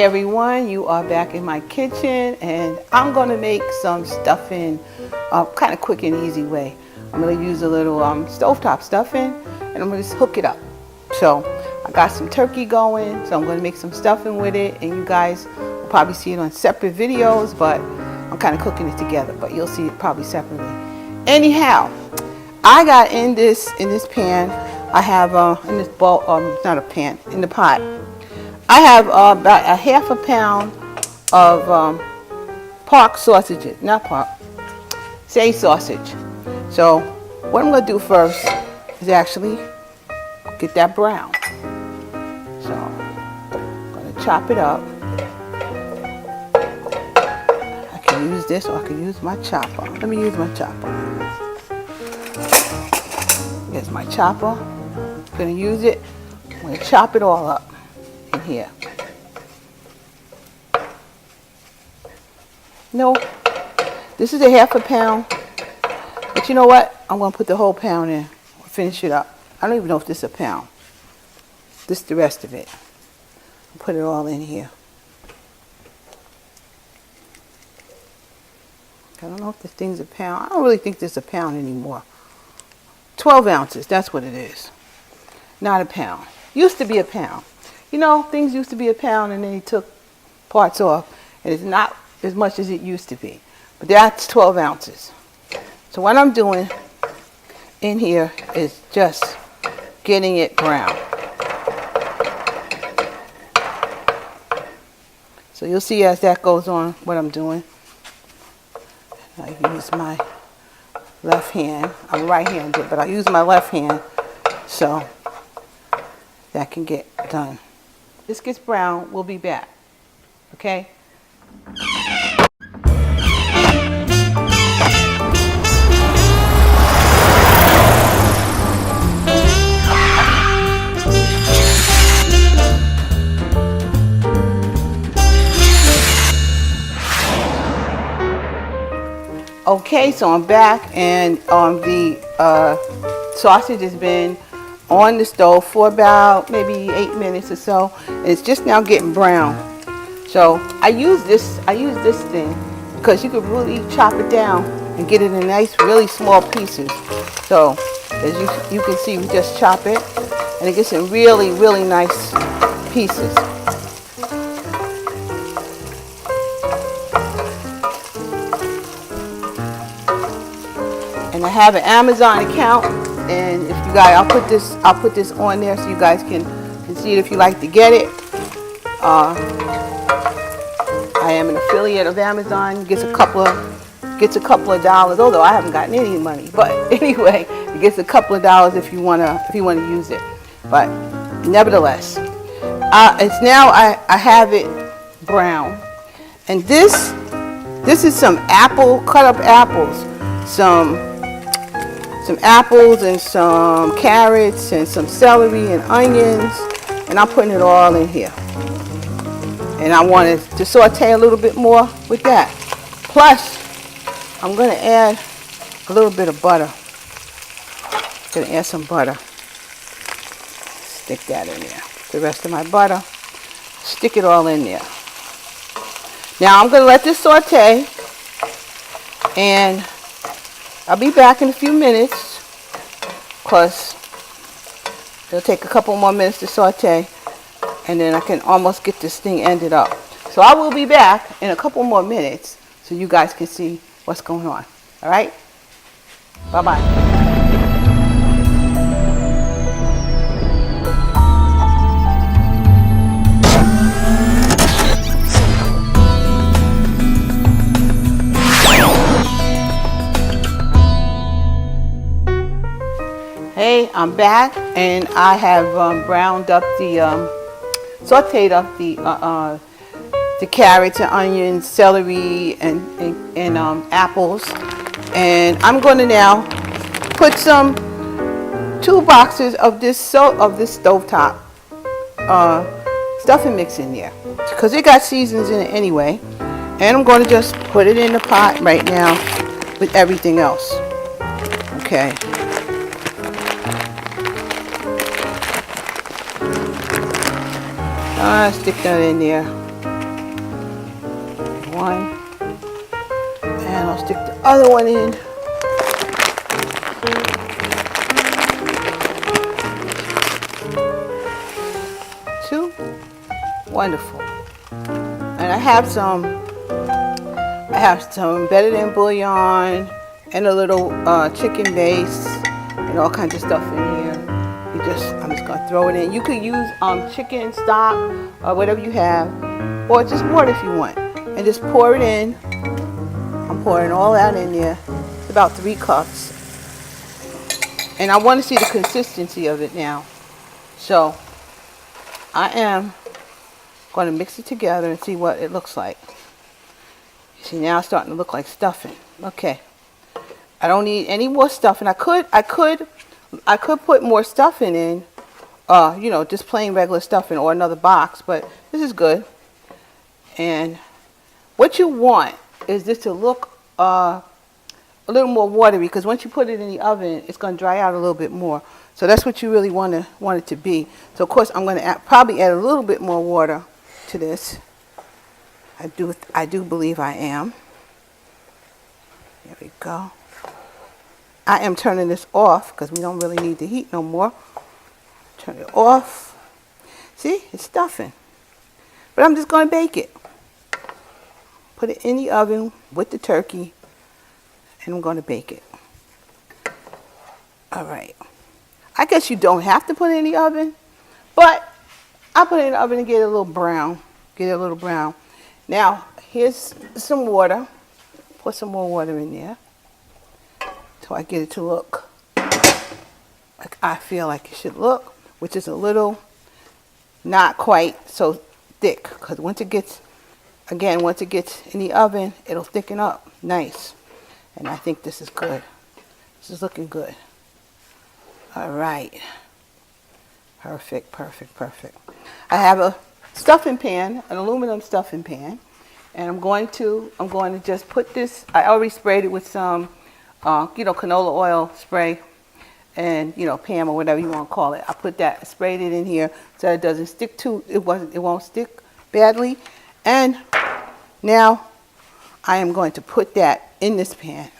Hey everyone, you are back in my kitchen and I'm going to make some stuffing kind of quick and easy way. I'm going to use a little stovetop stuffing and I'm going to just hook it up. So I got some turkey going, so I'm going to make some stuffing with it, and you guys will probably see it on separate videos, but I'm kind of cooking it together, but you'll see it probably separately. Anyhow, I got in this pan, I have in this bowl, not a pan, in the pot, I have about a half a pound of pork sausages, not pork, say sausage. So what I'm going to do first is actually get that brown. So I'm going to chop it up. I can use this or I can use my chopper. Let me use my chopper. Here's my chopper. I'm going to use it. I'm going to chop it all up in here. No, this is a half a pound, but you know what? I'm going to put the whole pound in. Finish it up. I don't even know if this is a pound. This is the rest of it. I'll put it all in here. I don't know if this thing's a pound. I don't really think this is a pound anymore. 12 ounces, that's what it is. Not a pound. Used to be a pound. You know, things used to be a pound and then he took parts off, and it's not as much as it used to be. But that's 12 ounces. So what I'm doing in here is just getting it brown. So you'll see as that goes on what I'm doing. I use my left hand. I'm right-handed, but I use my left hand so that can get done. This gets brown, we'll be back. Okay? Okay, so I'm back, and the sausage has been on the stove for about maybe 8 minutes or so, and it's just now getting brown. So I use this thing because you could really chop it down and get it in nice, really small pieces. So as you can see, we just chop it, and it gets in really, really nice pieces. And I have an Amazon account, and if you guys, I'll put this on there so you guys can see it if you like to get it. I am an affiliate of Amazon. Gets a couple of dollars, although I haven't gotten any money. But anyway, it gets a couple of dollars if you wanna use it. But nevertheless, it's now I have it brown, and this is some cut up apples, some apples and some carrots and some celery and onions, and I'm putting it all in here. And I wanted to saute a little bit more with that. Plus, I'm going to add a little bit of butter. I'm going to add some butter. Stick that in there. The rest of my butter. Stick it all in there. Now I'm going to let this saute, and I'll be back in a few minutes because it'll take a couple more minutes to saute, and then I can almost get this thing ended up. So I will be back in a couple more minutes so you guys can see what's going on. All right? Bye-bye. Hey, I'm back, and I have browned up sauteed up the carrots and onions, celery, and apples, and I'm going to now put 2 boxes of this stovetop stuffing mix in there because it got seasons in it anyway, and I'm going to just put it in the pot right now with everything else. Okay. Stick that in there. one. And I'll stick the other one in. Two. Wonderful. And I have some better than bouillon and a little chicken base and all kinds of stuff in here. I'm just gonna throw it in. You could use chicken stock or whatever you have, or just water if you want, and just pour it in. I'm pouring all that in there. It's about 3 cups, and I want to see the consistency of it now. So I am going to mix it together and see what it looks like. You see, now it's starting to look like stuffing. Okay, I don't need any more stuffing. I could put more stuffing in, you know, just plain regular stuffing or another box, but this is good. And what you want is this to look a little more watery, because once you put it in the oven, it's going to dry out a little bit more. So that's what you really want it to be. So of course I'm going to probably add a little bit more water to this. I do believe I am. There we go. I am turning this off because we don't really need the heat no more. Turn it off. See, it's stuffing. But I'm just going to bake it. Put it in the oven with the turkey, and I'm going to bake it. All right. I guess you don't have to put it in the oven, but I put it in the oven and get it a little brown. Get it a little brown. Now, here's some water. Put some more water in there till I get it to look like I feel like it should look, which is a little not quite so thick, because once it gets in the oven, it'll thicken up nice. And I think this is good. This is looking good. All right. Perfect, perfect, perfect. I have a stuffing pan, an aluminum stuffing pan, and I'm going to just put this. I already sprayed it with some, you know, canola oil spray, and you know, Pam or whatever you want to call it. I put that, sprayed it in here so it doesn't stick to it. Won't stick badly. And now I am going to put that in this pan.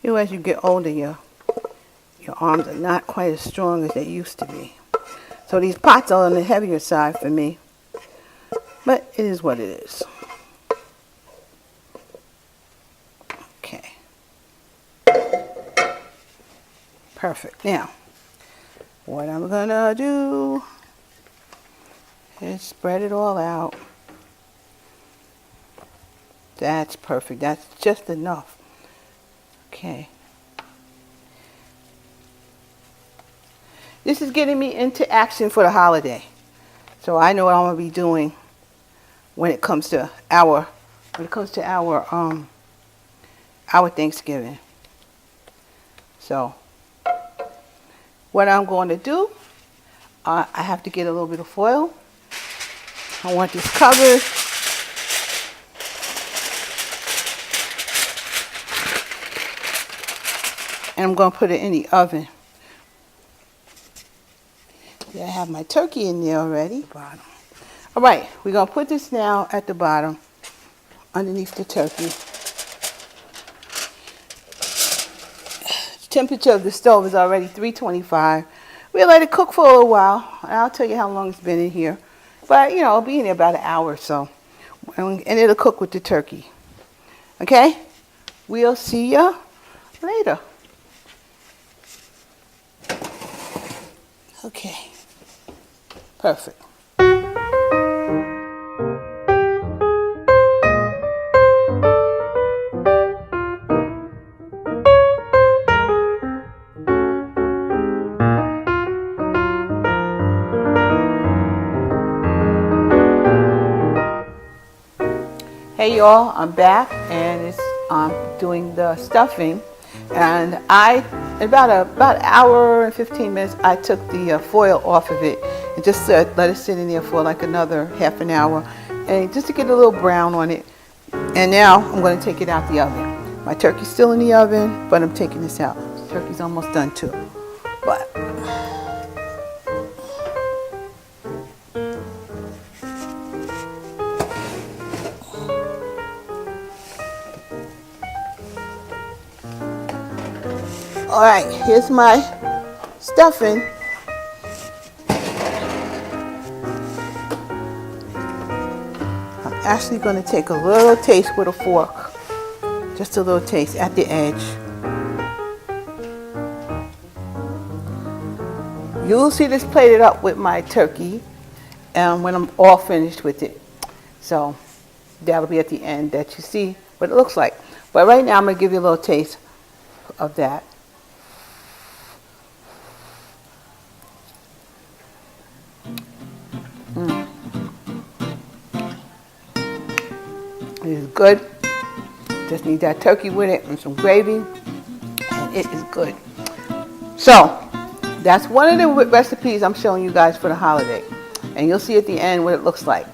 You know, as you get older, your arms are not quite as strong as they used to be. So these pots are on the heavier side for me. But it is what it is. Okay. Perfect. Now, what I'm going to do is spread it all out. That's perfect. That's just enough. Okay. This is getting me into action for the holiday. So I know what I'm going to be doing when it comes to our Thanksgiving. So what I'm going to do, I have to get a little bit of foil. I want this covered. And I'm going to put it in the oven. Yeah, I have my turkey in there already. Bottom. All right, we're going to put this now at the bottom, underneath the turkey. The temperature of the stove is already 325. We'll let it cook for a little while, and I'll tell you how long it's been in here. But, you know, it'll be in there about an hour or so, and it'll cook with the turkey. Okay? We'll see ya later. Okay, perfect. Hey y'all, I'm back, and I'm doing the stuffing, and about an hour and 15 minutes, I took the foil off of it, and just let it sit in there for like another half an hour, and just to get a little brown on it. And now I'm going to take it out the oven. My turkey's still in the oven, but I'm taking this out. Turkey's almost done too. But all right, here's my stuffing. I'm actually going to take a little taste with a fork, just a little taste at the edge. You'll see this plated up with my turkey when I'm all finished with it. So that'll be at the end that you see what it looks like. But right now I'm going to give you a little taste of that. It is good. Just need that turkey with it and some gravy, and it is good. So that's one of the recipes I'm showing you guys for the holiday, and you'll see at the end what it looks like.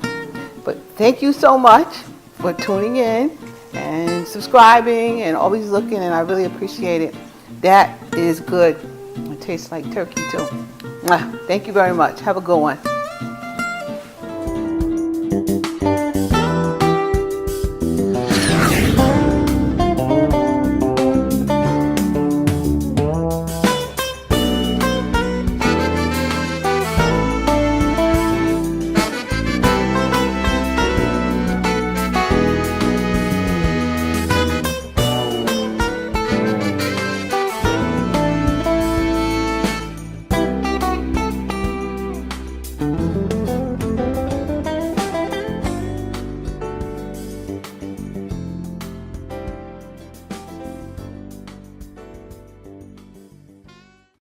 But thank you so much for tuning in and subscribing and always looking, and I really appreciate it. That is good. It tastes like turkey too. Thank you very much. Have a good one.